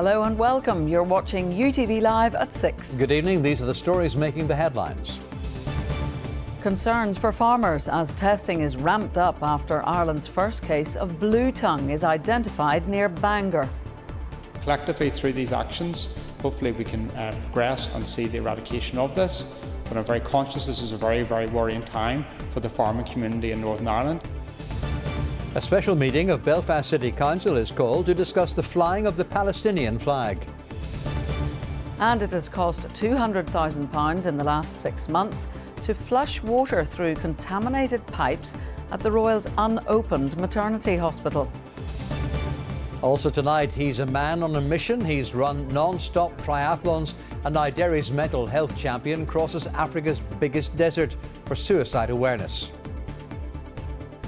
Hello and welcome. You're watching UTV Live at 6. Good evening. These are the stories making the headlines. Concerns for farmers as testing is ramped up after Ireland's first case of blue tongue is identified near Bangor. Collectively, through these actions, hopefully we can progress and see the eradication of this. But I'm very conscious this is a very, very worrying time for the farming community in Northern Ireland. A special meeting of Belfast City Council is called to discuss the flying of the Palestinian flag. And it has cost £200,000 in the last 6 months to flush water through contaminated pipes at the Royal's unopened maternity hospital. Also tonight, he's a man on a mission. He's run non-stop triathlons, and now Derry's mental health champion crosses Africa's biggest desert for suicide awareness.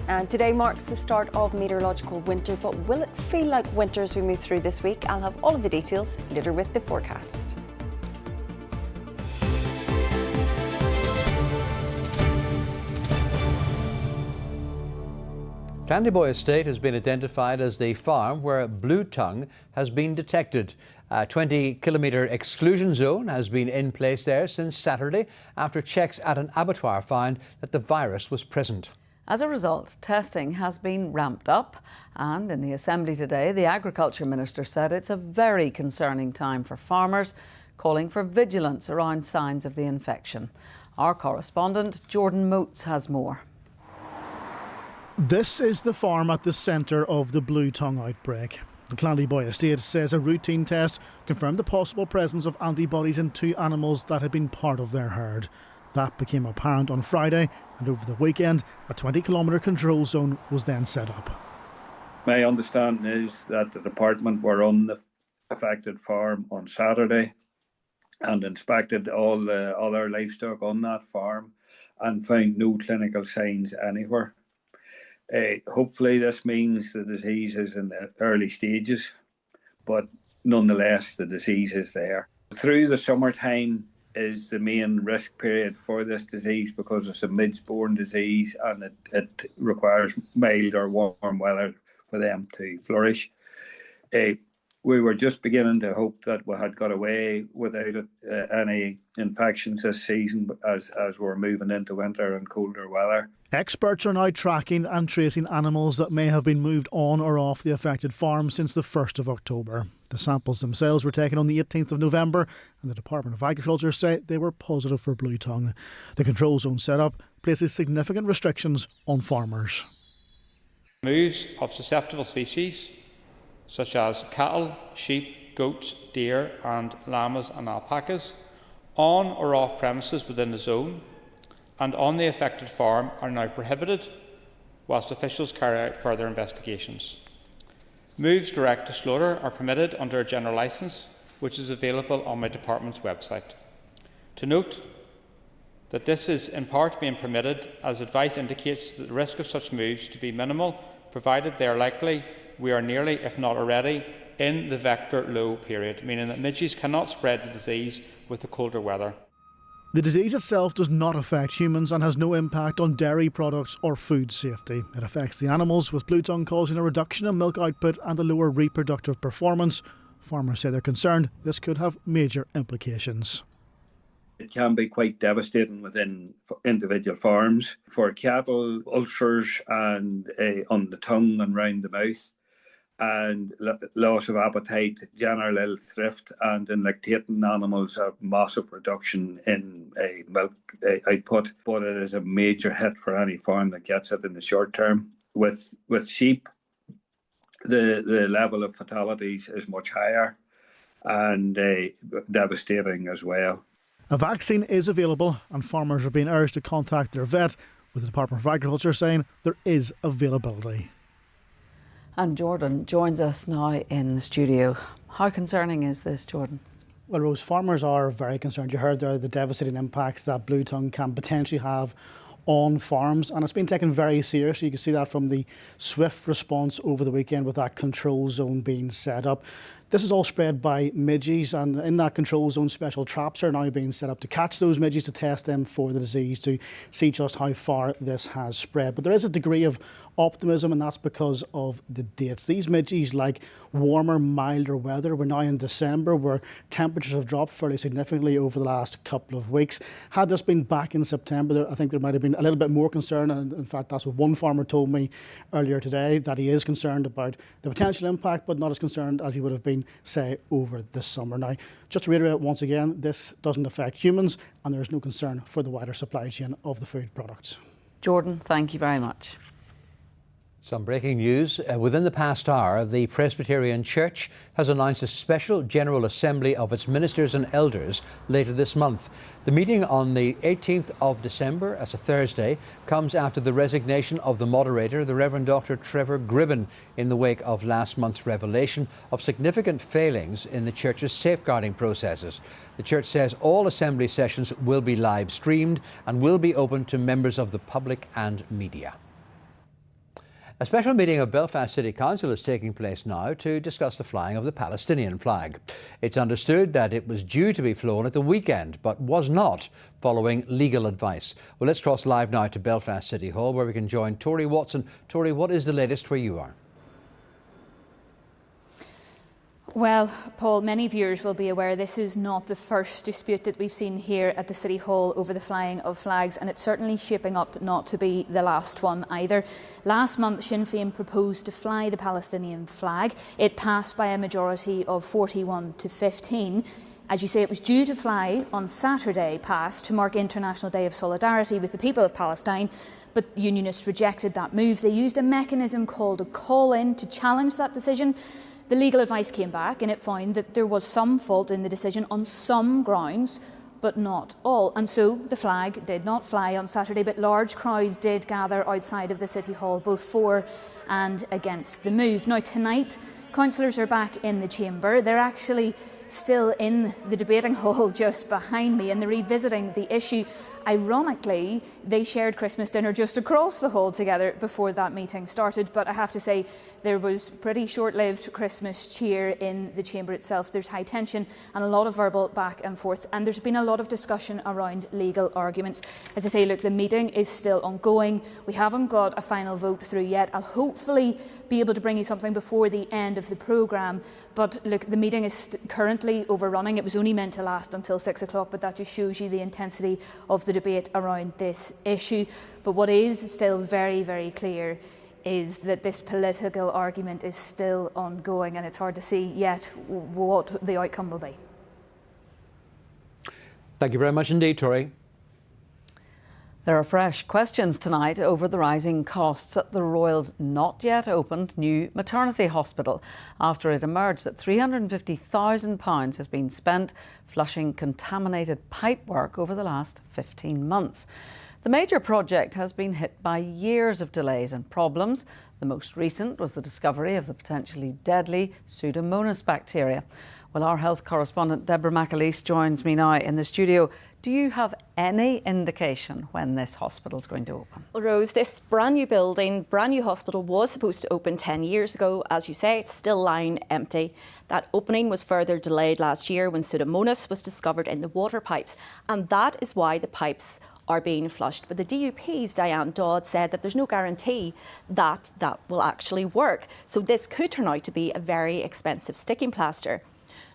And today marks the start of meteorological winter, but will it feel like winter as we move through this week? I'll have all of the details later with the forecast. Clandyboy Estate has been identified as the farm where blue tongue has been detected. A 20-kilometre exclusion zone has been in place there since Saturday after checks at an abattoir found that the virus was present. As a result, testing has been ramped up, and in the Assembly today, the Agriculture Minister said it's a very concerning time for farmers, calling for vigilance around signs of the infection. Our correspondent, Jordan Moats, has more. This is the farm at the centre of the blue tongue outbreak. The Clandyboy Estate says a routine test confirmed the possible presence of antibodies in 2 animals that had been part of their herd. That became apparent on Friday, and over the weekend, a 20-kilometre control zone was then set up. My understanding is that the department were on the affected farm on Saturday and inspected all the other livestock on that farm and found no clinical signs anywhere. Hopefully this means the disease is in the early stages, but nonetheless the disease is there. Through the summertime is the main risk period for this disease because it's a midge-borne disease and it requires mild or warm weather for them to flourish. We were just beginning to hope that we had got away without any infections this season as we're moving into winter and colder weather. Experts are now tracking and tracing animals that may have been moved on or off the affected farm since the 1st of October. The samples themselves were taken on the 18th of November, and the Department of Agriculture say they were positive for blue tongue. The control zone setup places significant restrictions on farmers. Moves of susceptible species such as cattle, sheep, goats, deer and llamas and alpacas on or off premises within the zone and on the affected farm are now prohibited whilst officials carry out further investigations. Moves direct to slaughter are permitted under a general licence which is available on my department's website. To note that this is in part being permitted as advice indicates that the risk of such moves to be minimal provided they are likely we are nearly, if not already, in the vector low period, meaning that midges cannot spread the disease with the colder weather. The disease itself does not affect humans and has no impact on dairy products or food safety. It affects the animals, with blue tongue causing a reduction in milk output and a lower reproductive performance. Farmers say they're concerned this could have major implications. It can be quite devastating within individual farms. For cattle, ulcers and on the tongue and round the mouth, and loss of appetite, general ill thrift, and in lactating animals a massive reduction in milk output. But it is a major hit for any farm that gets it in the short term. With sheep, the level of fatalities is much higher and devastating as well. A vaccine is available and farmers are being urged to contact their vet, with the Department of Agriculture saying there is availability. And Jordan joins us now in the studio. How concerning is this, Jordan? Well, Rose, farmers are very concerned. You heard there the devastating impacts that blue tongue can potentially have on farms, and it's been taken very seriously. You can see that from the swift response over the weekend with that control zone being set up. This is all spread by midges, and in that control zone, special traps are now being set up to catch those midges, to test them for the disease, to see just how far this has spread. But there is a degree of optimism, and that's because of the dates. These midges like warmer, milder weather. We're now in December where temperatures have dropped fairly significantly over the last couple of weeks. Had this been back in September, I think there might have been a little bit more concern, and in fact that's what one farmer told me earlier today, that he is concerned about the potential impact but not as concerned as he would have been, say, over the summer. Now, just to reiterate once again, this doesn't affect humans and there is no concern for the wider supply chain of the food products. Jordan, thank you very much. Some breaking news. Within the past hour, the Presbyterian Church has announced a special General Assembly of its ministers and elders later this month. The meeting on the 18th of December, as a Thursday, comes after the resignation of the moderator, the Reverend Dr. Trevor Gribben, in the wake of last month's revelation of significant failings in the Church's safeguarding processes. The Church says all Assembly sessions will be live streamed and will be open to members of the public and media. A special meeting of Belfast City Council is taking place now to discuss the flying of the Palestinian flag. It's understood that it was due to be flown at the weekend, but was not, following legal advice. Well, let's cross live now to Belfast City Hall, where we can join Tori Watson. Tori, what is the latest where you are? Well, Paul, many viewers will be aware this is not the first dispute that we've seen here at the City Hall over the flying of flags, and it's certainly shaping up not to be the last one either. Last month, Sinn Féin proposed to fly the Palestinian flag. It passed by a majority of 41 to 15. As you say, it was due to fly on Saturday past to mark International Day of Solidarity with the people of Palestine, but unionists rejected that move. They used a mechanism called a call-in to challenge that decision. The legal advice came back and it found that there was some fault in the decision on some grounds, but not all. And so the flag did not fly on Saturday, but large crowds did gather outside of the City Hall, both for and against the move. Now, tonight, councillors are back in the chamber. They're actually still in the debating hall just behind me, and they're revisiting the issue. Ironically, they shared Christmas dinner just across the hall together before that meeting started, but I have to say there was pretty short-lived Christmas cheer in the chamber itself. There's high tension and a lot of verbal back and forth, and there's been a lot of discussion around legal arguments. As I say, look, the meeting is still ongoing. We haven't got a final vote through yet. I'll hopefully be able to bring you something before the end of the programme, but look, the meeting is currently overrunning. It was only meant to last until 6 o'clock, but that just shows you the intensity of the debate around this issue. But what is still very, very clear is that this political argument is still ongoing, and it's hard to see yet what the outcome will be. Thank you very much indeed, Tori. There are fresh questions tonight over the rising costs at the Royal's not yet opened new maternity hospital, after it emerged that £350,000 has been spent flushing contaminated pipework over the last 15 months. The major project has been hit by years of delays and problems. The most recent was the discovery of the potentially deadly Pseudomonas bacteria. Well, our health correspondent Deborah McAleese joins me now in the studio. Do you have any indication when this hospital is going to open? Well, Rose, this brand new building, brand new hospital was supposed to open 10 years ago. As you say, it's still lying empty. That opening was further delayed last year when Pseudomonas was discovered in the water pipes. And that is why the pipes are being flushed. But the DUP's Diane Dodd said that there's no guarantee that that will actually work. So this could turn out to be a very expensive sticking plaster.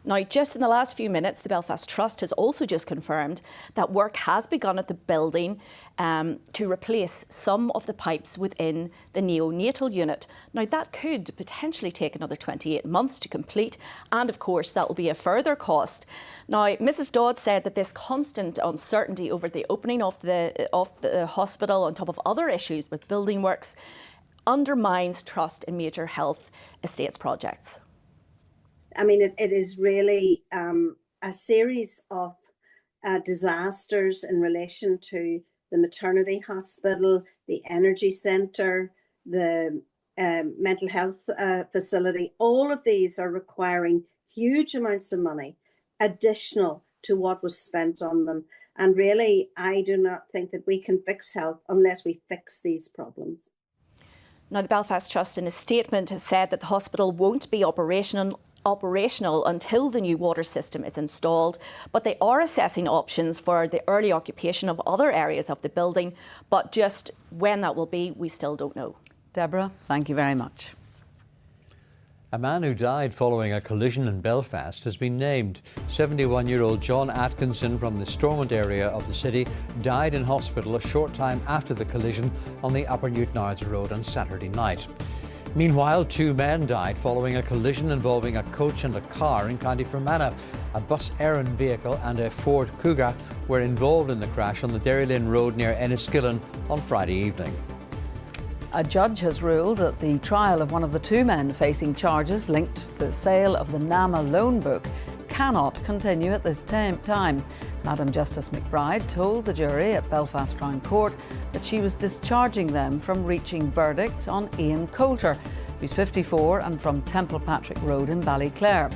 Now, just in the last few minutes, the Belfast Trust has also just confirmed that work has begun at the building to replace some of the pipes within the neonatal unit. Now, that could potentially take another 28 months to complete, and of course, that will be a further cost. Now, Mrs. Dodd said that this constant uncertainty over the opening of the hospital, on top of other issues with building works, undermines trust in major health estates projects. I mean, it is really a series of disasters in relation to the maternity hospital, the energy centre, the mental health facility. All of these are requiring huge amounts of money, additional to what was spent on them. And really, I do not think that we can fix health unless we fix these problems. Now, the Belfast Trust in a statement has said that the hospital won't be operational until the new water system is installed, but they are assessing options for the early occupation of other areas of the building, but just when that will be, we still don't know. Deborah, thank you very much. A man who died following a collision in Belfast has been named. 71-year-old John Atkinson from the Stormont area of the city died in hospital a short time after the collision on the Upper Newtownards Road on Saturday night. Meanwhile, 2 men died following a collision involving a coach and a car in County Fermanagh. A bus errand vehicle and a Ford Kuga were involved in the crash on the Derry Lane Road near Enniskillen on Friday evening. A judge has ruled that the trial of one of the 2 men facing charges linked to the sale of the NAMA loan book cannot continue at this time. Madam Justice McBride told the jury at Belfast Crown Court that she was discharging them from reaching verdicts on Ian Coulter, who's 54 and from Templepatrick Road in Ballyclare.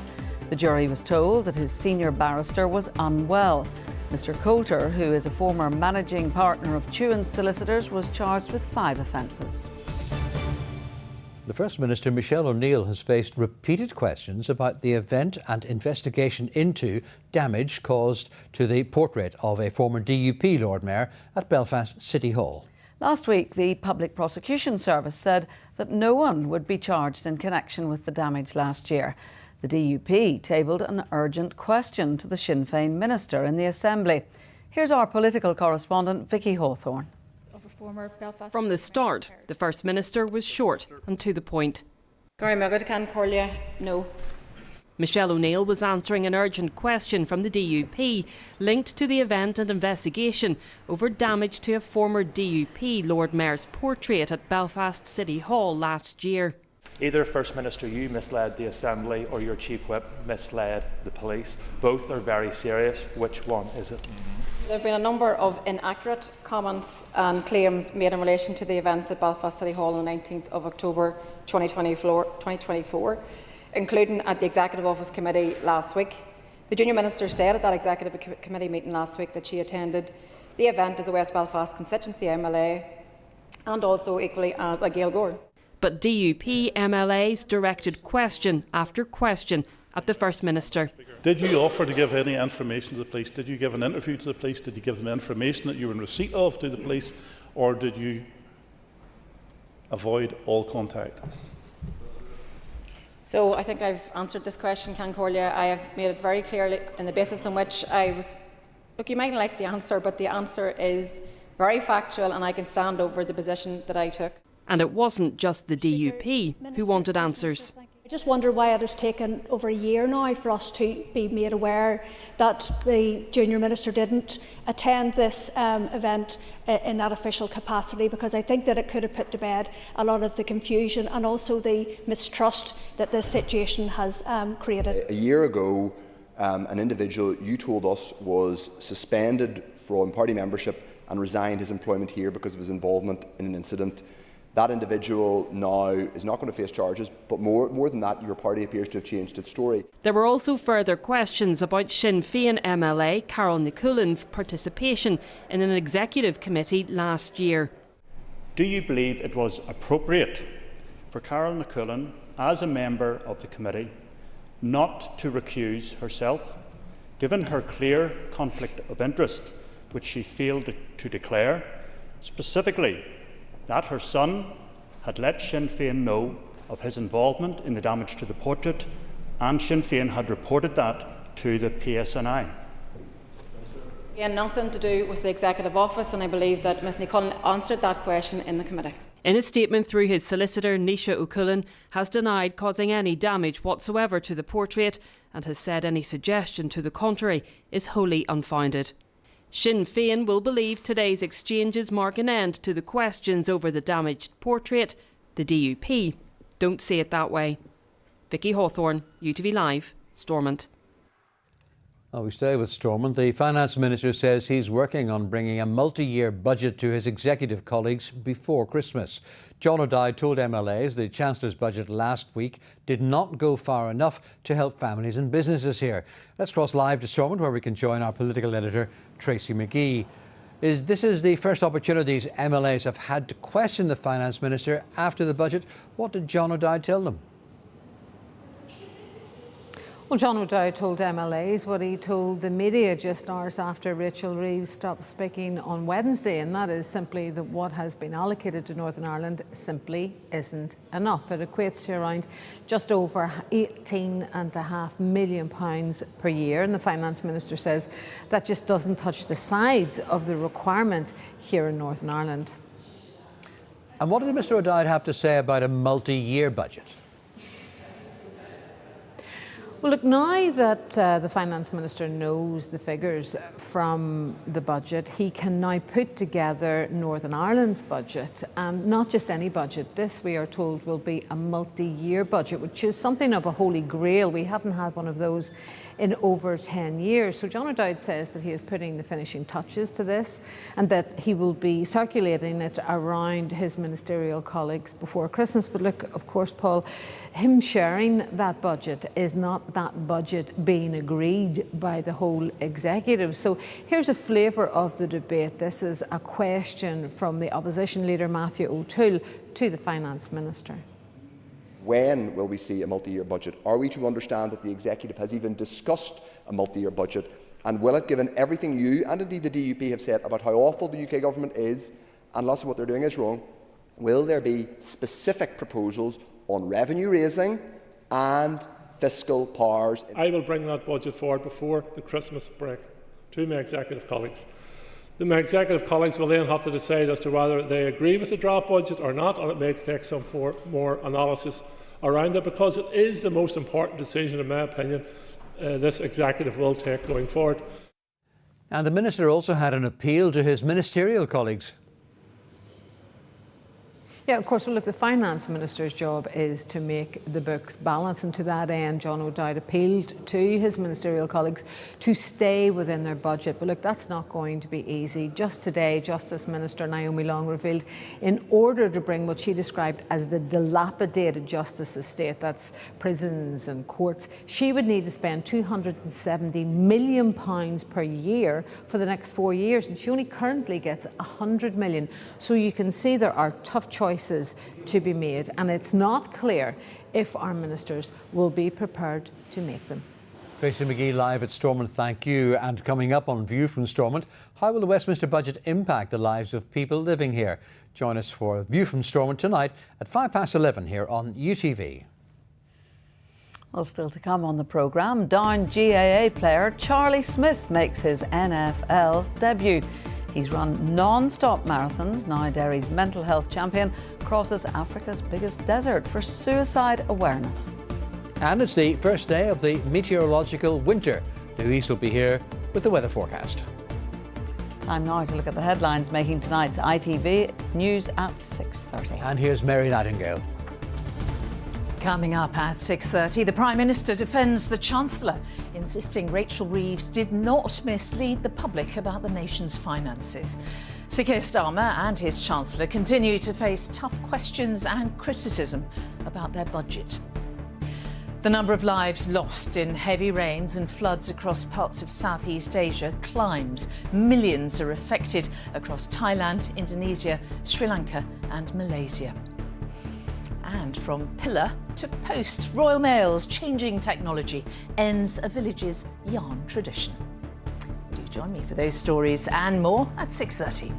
The jury was told that his senior barrister was unwell. Mr Coulter, who is a former managing partner of Tuan's Solicitors, was charged with 5 offences. The First Minister, Michelle O'Neill, has faced repeated questions about the event and investigation into damage caused to the portrait of a former DUP Lord Mayor at Belfast City Hall. Last week, the Public Prosecution Service said that no one would be charged in connection with the damage last year. The DUP tabled an urgent question to the Sinn Féin minister in the Assembly. Here's our political correspondent, Vicky Hawthorne. From the start, the First Minister was short and to the point. No. Michelle O'Neill was answering an urgent question from the DUP linked to the event and investigation over damage to a former DUP Lord Mayor's portrait at Belfast City Hall last year. Either First Minister, you misled the Assembly, or your Chief Whip misled the police. Both are very serious. Which one is it? There have been a number of inaccurate comments and claims made in relation to the events at Belfast City Hall on the 19th of October 2024, including at the Executive Office Committee last week. The Junior Minister said at that Executive Committee meeting last week that she attended the event as a West Belfast constituency MLA and also equally as a Gaeilgeoir. But DUP MLAs directed question after question at the First Minister. Did you offer to give any information to the police? Did you give an interview to the police? Did you give them information that you were in receipt of to the police? Or did you avoid all contact? So I think I've answered this question, Concordia. I have made it very clearly in the basis on which I was... Look, you might like the answer, but the answer is very factual and I can stand over the position that I took. And it wasn't just the DUP who wanted answers. I just wonder why it has taken over a year now for us to be made aware that the Junior Minister didn't attend this event in that official capacity, because I think that it could have put to bed a lot of the confusion and also the mistrust that this situation has created. A year ago, an individual you told us was suspended from party membership and resigned his employment here because of his involvement in an incident. That individual now is not going to face charges, but more than that, your party appears to have changed its story. There were also further questions about Sinn Féin MLA Carol Niculin's participation in an executive committee last year. Do you believe it was appropriate for Carol Niculin, as a member of the committee, not to recuse herself, given her clear conflict of interest, which she failed to declare, specifically that her son had let Sinn Féin know of his involvement in the damage to the portrait, and Sinn Féin had reported that to the PSNI? Again, nothing to do with the Executive Office, and I believe that Ms Niculin answered that question in the committee. In a statement through his solicitor, Nisha O'Cullen has denied causing any damage whatsoever to the portrait and has said any suggestion to the contrary is wholly unfounded. Sinn Féin will believe today's exchanges mark an end to the questions over the damaged portrait. The DUP don't see it that way. Vicky Hawthorne, UTV Live, Stormont. We stay with Stormont. The Finance Minister says he's working on bringing a multi-year budget to his executive colleagues before Christmas. John O'Dowd told MLAs the Chancellor's budget last week did not go far enough to help families and businesses here. Let's cross live to Stormont, where we can join our political editor, Tracy McGee. This is the first opportunities MLAs have had to question the Finance Minister after the budget. What did John O'Dowd tell them? Well, John O'Dowd told MLAs what he told the media just hours after Rachel Reeves stopped speaking on Wednesday, and that is simply that what has been allocated to Northern Ireland simply isn't enough. It equates to around just over £18.5 million per year, and the Finance Minister says that just doesn't touch the sides of the requirement here in Northern Ireland. And what did Mr O'Dowd have to say about a multi-year budget? Well, look, now that the Finance Minister knows the figures from the budget, he can now put together Northern Ireland's budget, and not just any budget. This, we are told, will be a multi-year budget, which is something of a holy grail. We haven't had one of those in over 10 years. So John O'Dowd says that he is putting the finishing touches to this and that he will be circulating it around his ministerial colleagues before Christmas. But look, of course, Paul, him sharing that budget is not that budget being agreed by the whole executive. So here's a flavour of the debate. This is a question from the opposition leader Matthew O'Toole to the Finance Minister. When will we see a multi-year budget? Are we to understand that the executive has even discussed a multi-year budget? And will it, given everything you and indeed the DUP have said about how awful the UK government is and lots of what they're doing is wrong, will there be specific proposals on revenue raising and fiscal powers? I will bring that budget forward before the Christmas break to my executive colleagues. My executive colleagues will then have to decide as to whether they agree with the draft budget or not, and it may take some more analysis around it, because it is the most important decision, in my opinion, this executive will take going forward. And the Minister also had an appeal to his ministerial colleagues. Yeah, of course. Well, look, the Finance Minister's job is to make the books balance, and to that end, John O'Dowd appealed to his ministerial colleagues to stay within their budget. But look, that's not going to be easy. Just today, Justice Minister Naomi Long revealed in order to bring what she described as the dilapidated justice estate, that's prisons and courts, she would need to spend £270 million per year for the next 4 years, and she only currently gets £100 million. So you can see there are tough choices to be made, and it's not clear if our ministers will be prepared to make them. Tracy McGee live at Stormont, thank you. And coming up on View from Stormont, how will the Westminster budget impact the lives of people living here? Join us for View from Stormont tonight at 11:05 here on UTV. Well, still to come on the programme, Down GAA player Charlie Smith makes his NFL debut. He's run non-stop marathons. Now Derry's mental health champion crosses Africa's biggest desert for suicide awareness. And it's the first day of the meteorological winter. Louise will be here with the weather forecast. Time now to look at the headlines making tonight's ITV News at 6:30. And here's Mary Nightingale. Coming up at 6:30, the Prime Minister defends the Chancellor, insisting Rachel Reeves did not mislead the public about the nation's finances. Sir Keir Starmer and his Chancellor continue to face tough questions and criticism about their budget. The number of lives lost in heavy rains and floods across parts of Southeast Asia climbs. Millions are affected across Thailand, Indonesia, Sri Lanka and Malaysia. And from pillar to post, Royal Mail's changing technology ends a village's yarn tradition. Do join me for those stories and more at 6:30.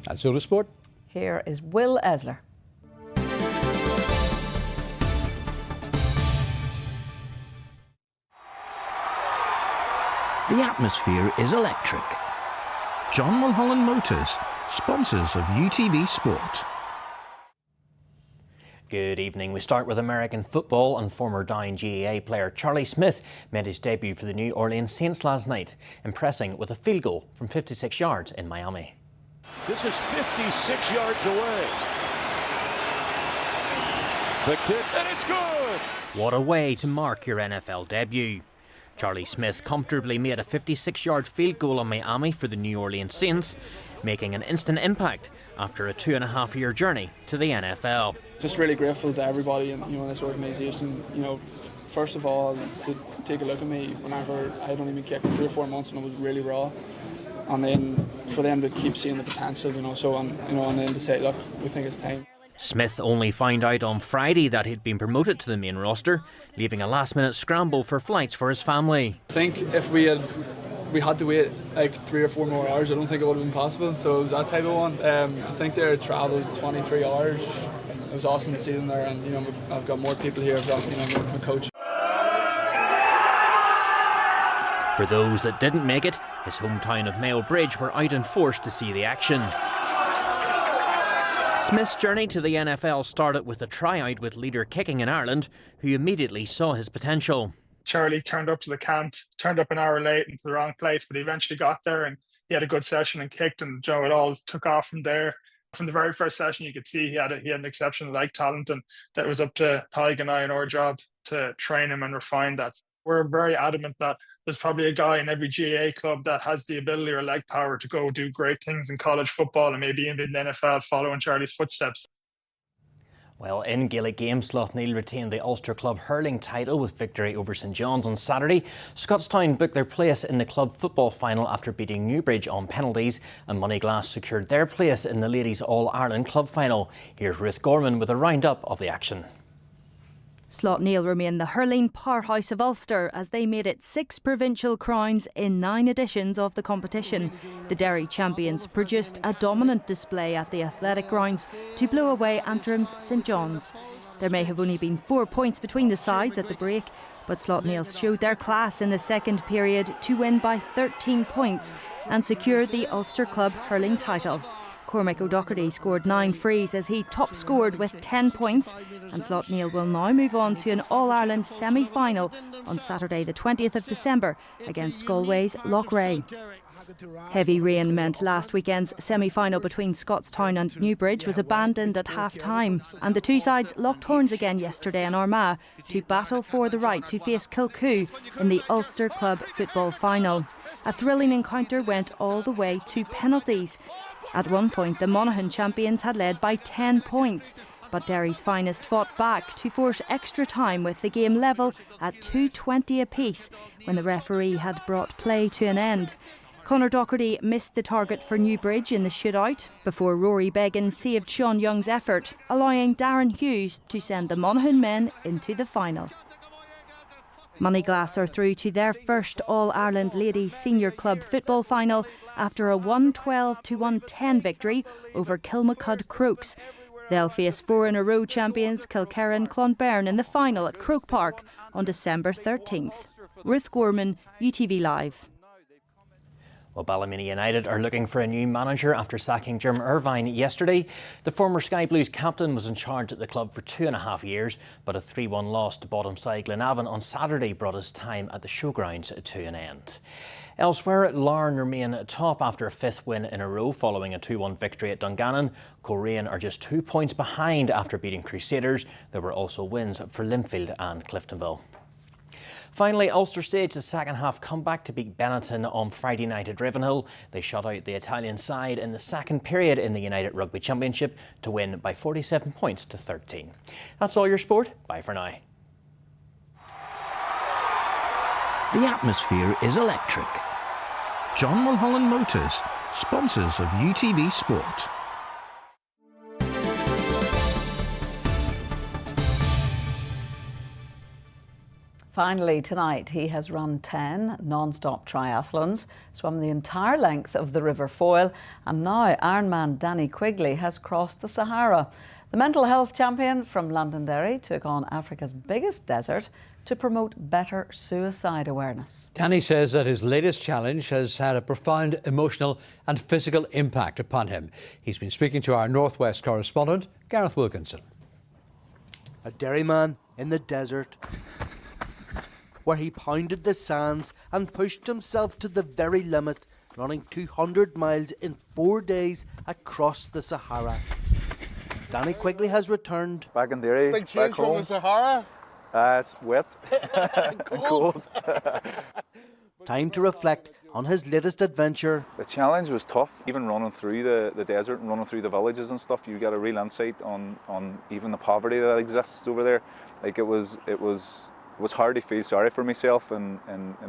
That's all the sport. Here is Will Esler. The atmosphere is electric. John Mulholland Motors, sponsors of UTV Sport. Good evening. We start with American football, and former Down GAA player Charlie Smith made his debut for the New Orleans Saints last night, impressing with a field goal from 56 yards in Miami. This is 56 yards away. The kick, and it's good! What a way to mark your NFL debut. Charlie Smith comfortably made a 56-yard field goal in Miami for the New Orleans Saints, making an instant impact after a 2.5-year journey to the NFL. Just really grateful to everybody in this organisation. First of all, to take a look at me whenever I had only been kicking 3 or 4 months and I was really raw, and then for them to keep seeing the potential, and then to say, look, we think it's time. Smith only found out on Friday that he'd been promoted to the main roster, leaving a last-minute scramble for flights for his family. I think if we had to wait like 3 or 4 more hours, I don't think it would have been possible. So it was that type of one. I think they travelled 23 hours. It was awesome to see them there, and I've got more people here. I've got my coach. For those that didn't make it, his hometown of Mayo Bridge were out in force to see the action. Smith's journey to the NFL started with a tryout with leader Kicking in Ireland, who immediately saw his potential. Charlie turned up to the camp, turned up an hour late into the wrong place, but he eventually got there and he had a good session and kicked, and it all took off from there. From the very first session, you could see he had an exceptional talent, and that was up to Tig and I and our job to train him and refine that. We're very adamant that there's probably a guy in every GAA club that has the ability or leg power to go do great things in college football and maybe in the NFL following Charlie's footsteps. Well, in Gaelic games, Slough-Neil retained the Ulster Club hurling title with victory over St John's on Saturday. Scottstown booked their place in the club football final after beating Newbridge on penalties, and Moneyglass secured their place in the Ladies All-Ireland Club final. Here's Ruth Gorman with a roundup of the action. Slough-Neil remain the hurling powerhouse of Ulster as they made it 6 provincial crowns in 9 editions of the competition. The Derry champions produced a dominant display at the athletic grounds to blow away Antrim's St John's. There may have only been 4 points between the sides at the break, but Slough-Neil showed their class in the second period to win by 13 points and secured the Ulster Club hurling title. Cormac O'Doherty scored 9 frees as he top scored with 10 points, and Slough-Neil will now move on to an All-Ireland semi-final on Saturday the 20th of December against Galway's Loughrea. Heavy rain meant last weekend's semi-final between Scottstown and Newbridge was abandoned at half-time, and the two sides locked horns again yesterday in Armagh to battle for the right to face Kilcoo in the Ulster Club football final. A thrilling encounter went all the way to penalties. At one point, the Monaghan champions had led by 10 points, but Derry's finest fought back to force extra time with the game level at 2:20 apiece when the referee had brought play to an end. Conor Doherty missed the target for Newbridge in the shootout before Rory Began saved Sean Young's effort, allowing Darren Hughes to send the Monaghan men into the final. Moneyglass are through to their first All-Ireland Ladies Senior Club football final after a 112-110 victory over Kilmacud Crokes. They'll face 4 in a row champions Kilkerran Clonberne in the final at Croke Park on December 13th. Ruth Gorman, UTV Live. Well, Ballymena United are looking for a new manager after sacking Jim Irvine yesterday. The former Sky Blues captain was in charge at the club for 2.5 years, but a 3-1 loss to bottom side Glenavon on Saturday brought his time at the showgrounds to an end. Elsewhere, Larne remain top after a 5th win in a row following a 2-1 victory at Dungannon. Coleraine are just 2 points behind after beating Crusaders. There were also wins for Linfield and Cliftonville. Finally, Ulster staged a second-half comeback to beat Benetton on Friday night at Ravenhill. They shut out the Italian side in the second period in the United Rugby Championship to win by 47 points to 13. That's all your sport. Bye for now. The atmosphere is electric. John Mulholland Motors, sponsors of UTV Sport. Finally tonight, he has run 10 non-stop triathlons, swum the entire length of the River Foyle, and now Ironman Danny Quigley has crossed the Sahara. The mental health champion from Londonderry took on Africa's biggest desert to promote better suicide awareness. Danny says that his latest challenge has had a profound emotional and physical impact upon him. He's been speaking to our Northwest correspondent, Gareth Wilkinson. A dairyman in the desert, where he pounded the sands and pushed himself to the very limit, running 200 miles in 4 days across the Sahara. Danny Quigley has returned. Back in Derry, big change from the Sahara. It's wet and cold. Time to reflect on his latest adventure. The challenge was tough. Even running through the desert and running through the villages and stuff, you get a real insight on even the poverty that exists over there. Like it was hard to feel sorry for myself and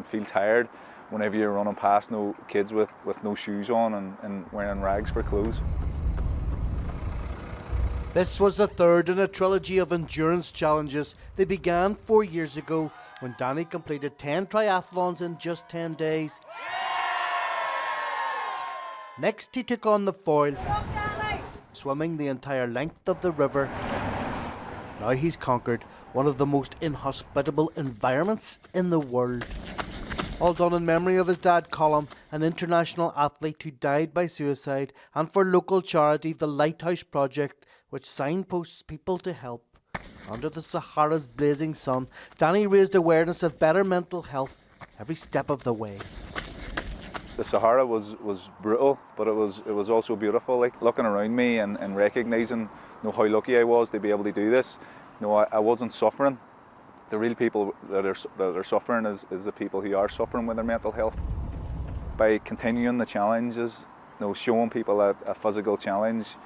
feel tired whenever you're running past no kids with no shoes on and wearing rags for clothes. This was the third in a trilogy of endurance challenges. They began 4 years ago when Danny completed 10 triathlons in just 10 days. Next he took on the foil, swimming the entire length of the river. Now he's conquered one of the most inhospitable environments in the world. All done in memory of his dad Colm, an international athlete who died by suicide, and for local charity the Lighthouse Project, which signposts people to help. Under the Sahara's blazing sun, Danny raised awareness of better mental health every step of the way. The Sahara was brutal, but it was also beautiful. Like looking around me and recognising, how lucky I was to be able to do this. I wasn't suffering. The real people that are suffering is the people who are suffering with their mental health. By continuing the challenges, showing people a physical challenge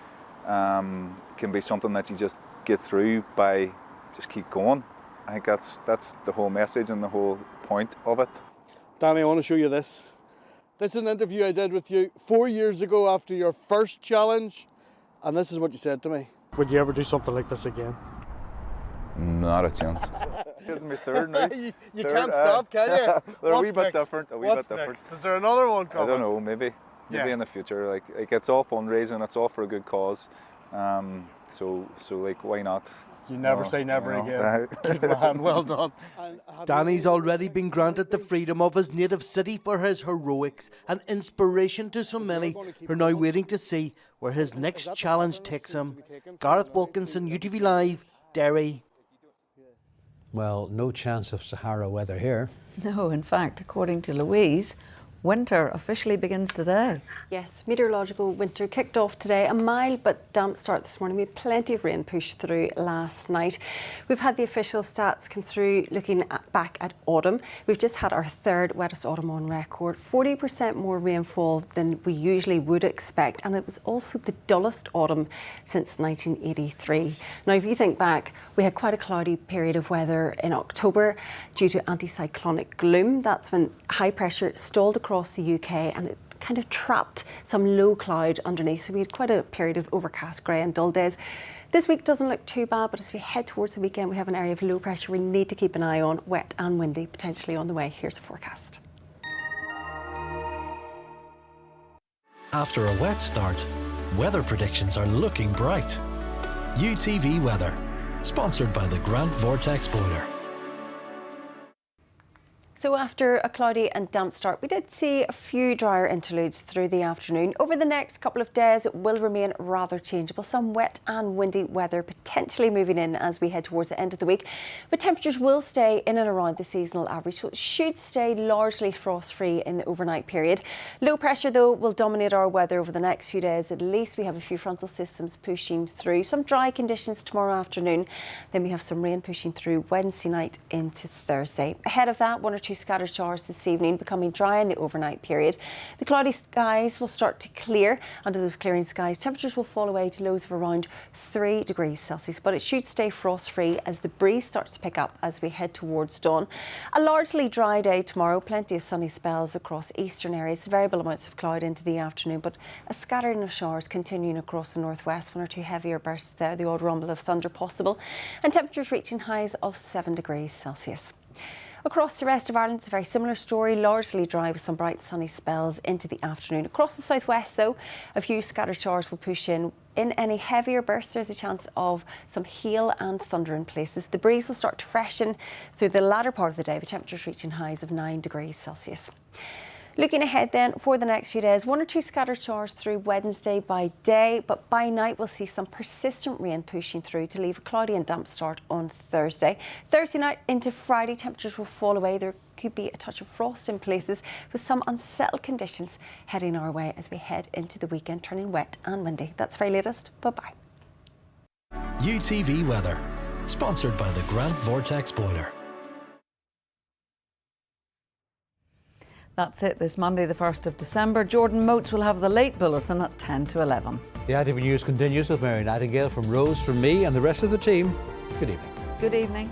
can be something that you just get through by just keep going. I think that's the whole message and the whole point of it. Danny, I want to show you this. This is an interview I did with you 4 years ago after your first challenge, and this is what you said to me. Would you ever do something like this again? Not a chance. It's my third now. you can't stop, can you? They're What's a wee bit next? different. What's next? Is there another one coming? I don't know, maybe in the future. Like it's all fundraising, it's all for a good cause. So like why not? You never say never again. Good man, well done. Danny's already been granted the freedom of his native city for his heroics, an inspiration to so many who are now waiting to see where his next challenge takes him. Gareth Wilkinson, UTV Live, Derry. Well, no chance of Sahara weather here. No, in fact, according to Louise, winter officially begins today. Yes, meteorological winter kicked off today. A mild but damp start this morning. We had plenty of rain pushed through last night. We've had the official stats come through looking back at autumn. We've just had our third wettest autumn on record. 40% more rainfall than we usually would expect. And it was also the dullest autumn since 1983. Now, if you think back, we had quite a cloudy period of weather in October due to anticyclonic gloom. That's when high pressure stalled across the UK and it kind of trapped some low cloud underneath. So we had quite a period of overcast, grey and dull days. This week doesn't look too bad, but as we head towards the weekend, we have an area of low pressure we need to keep an eye on, wet and windy, potentially on the way. Here's the forecast. After a wet start, weather predictions are looking bright. UTV Weather, sponsored by the Grant Vortex Boiler. So after a cloudy and damp start, we did see a few drier interludes through the afternoon. Over the next couple of days, it will remain rather changeable. Some wet and windy weather potentially moving in as we head towards the end of the week. But temperatures will stay in and around the seasonal average, so it should stay largely frost-free in the overnight period. Low pressure, though, will dominate our weather over the next few days. At least we have a few frontal systems pushing through. Some dry conditions tomorrow afternoon. Then we have some rain pushing through Wednesday night into Thursday. Ahead of that, one or two scattered showers this evening, becoming dry in the overnight period. The cloudy skies will start to clear. Under those clearing skies, temperatures will fall away to lows of around 3 degrees Celsius, but it should stay frost-free as the breeze starts to pick up as we head towards dawn. A largely dry day tomorrow, plenty of sunny spells across eastern areas, variable amounts of cloud into the afternoon, but a scattering of showers continuing across the northwest, one or two heavier bursts there, the odd rumble of thunder possible, and temperatures reaching highs of 7 degrees Celsius. Across the rest of Ireland, it's a very similar story, largely dry with some bright sunny spells into the afternoon. Across the southwest, though, a few scattered showers will push in. In any heavier bursts, there's a chance of some hail and thunder in places. The breeze will start to freshen through the latter part of the day, with temperatures reaching highs of 9 degrees Celsius. Looking ahead then for the next few days, one or two scattered showers through Wednesday by day, but by night we'll see some persistent rain pushing through to leave a cloudy and damp start on Thursday. Thursday night into Friday, temperatures will fall away. There could be a touch of frost in places with some unsettled conditions heading our way as we head into the weekend, turning wet and windy. That's very latest. Bye-bye. UTV Weather, sponsored by the Grant Vortex Boiler. That's it this Monday, the 1st of December. Jordan Moats will have the late bulletin at 10 to 11. The ITV News continues with Mary Nightingale. From Rose, from me and the rest of the team, good evening. Good evening.